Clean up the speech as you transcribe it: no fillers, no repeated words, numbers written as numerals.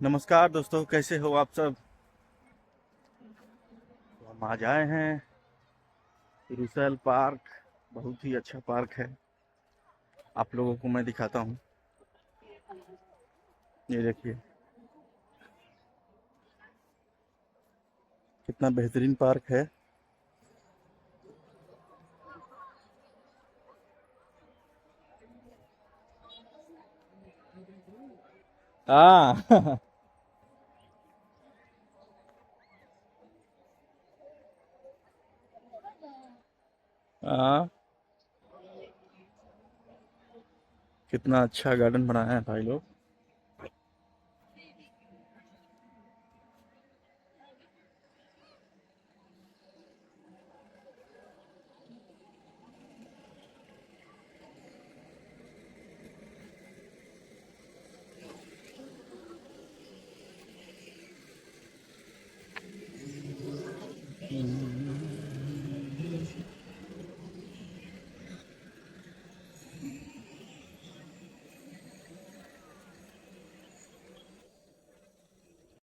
नमस्कार दोस्तों, कैसे हो आप सब। तो हम आज आए हैं रुसेल पार्क। बहुत ही अच्छा पार्क है। आप लोगों को मैं दिखाता हूँ। ये देखिए कितना बेहतरीन पार्क है। हाँ। हाँ, कितना अच्छा गार्डन बनाया है भाई लोग।